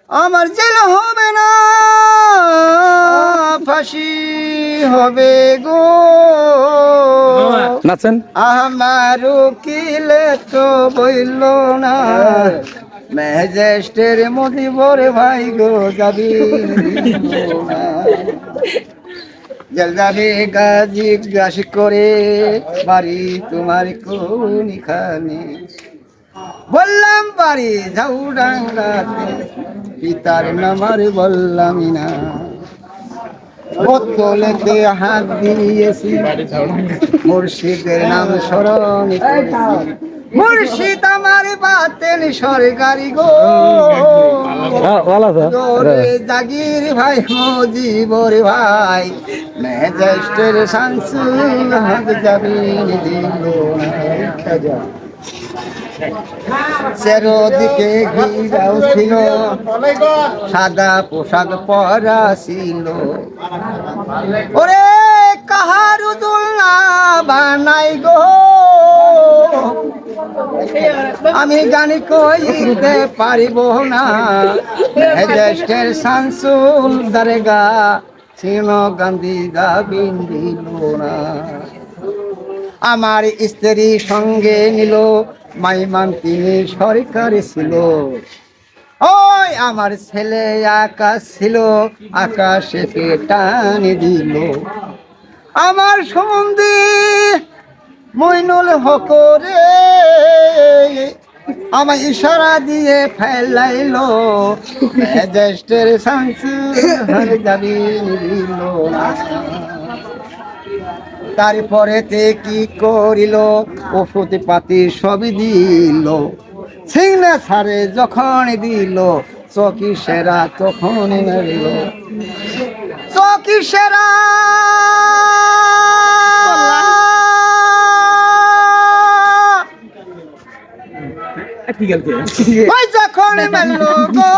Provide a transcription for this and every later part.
আমার জেল হবে না, ফাঁসি হবে গো। নাচেন। আমার উকিলে তো বইল না, ম্যাজিস্ট্রেট মদিবর ভাই গো যাবি না। জলদারে গাজি গাছ করে বাড়ি তোমার কোনখানে, বললাম বাড়ি ঝাউডাঙ্গাতে, পিতার নামার বললাম না। বোতলেতে হাত দিয়েছি, মুর্শিদের নাম স্মরণ করেছি। মুর্শিদ আমার বাতেন সরকারি গো, তোরে জাগির ভাই মজিবর ভাই, ম্যাজিস্ট্রেট শামসুল হক যাবি দিল না। চারদিকে ঘিরাও ছিল, সাদা পোশাক পরা ছিল। ওরে কাহার দোলনা বানাই গো, আমি গান কইতে পারিব না। ম্যাজিস্ট্রেট শামসুল দরগা ছিল, গান্ধী যাবিন দিল না। আমার স্ত্রী সঙ্গে নিল, মাইমান তিনি সরকারি ছিল। ওই আমার ছেলে আকাশ ছিল, আকাশে টানি দিল। আমার সম্বন্ধে মইনুল হক রে আমার ইশারা দিয়ে ফেলাইলো, ম্যাজিস্ট্রেট শামসুল যাবি দিল না। তারপরেতে কি করিল, ওষুধ পাতি সবই দিল। সিংনা সারে যখন দিল, চকি সেরা তখন মেরিল। চকি সেরা ওই যখন মেলল গো,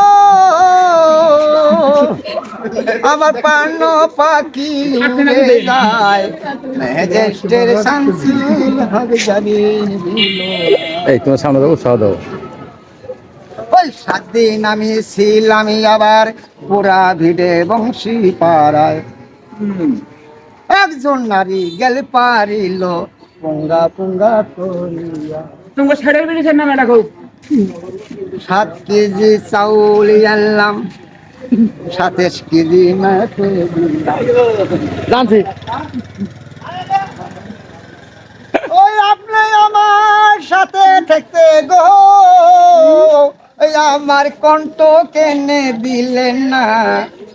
আমার পান্ন পাখি উড়ে যায়, ম্যাজিস্ট্রেট শামসুল হক যাবি দিল। এই তোমার সামনে দাও, উৎসাহ দাও। ওই 7 দিন আমি ছিলাম আবার পুরা ভিড়ে বংশী পাড়ায়। একজন নারী গেল পারিল, পুঙ্গা পুঙ্গা করিয়া। তোমার ছেড়ে বেরিয়েছে না ম্যাডাম? 7 কেজি চাউল আনলাম, 27 কেজি মাঠে দিলাম। জানছি। ওই আপনি আমার সাথে থাকতে গো, ওই আমার কণ্ঠ কেনে দিলেন না।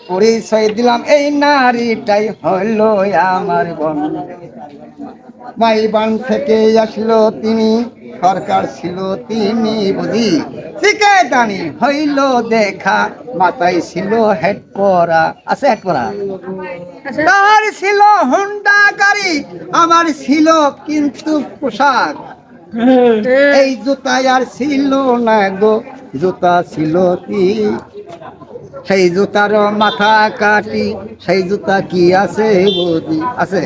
পরিচয় দিলাম এই নারীটাই হলো আমার বন্ধু। মাইবান থেকে আসলো তিনি, সরকার ছিল তিনি বুঝি। শিখে দানি হইল দেখা, মাথায় ছিল হেড পরা, আছে হেড পরা। তার ছিল হুন্ডা গাড়ি, আমার ছিল কিন্তু পোশাক। এই জুতা আর ছিল না গো, জুতা ছিল কি, সেই জুতার মাথা কাটি, সেই জুতা কি আছে বুঝি আছে।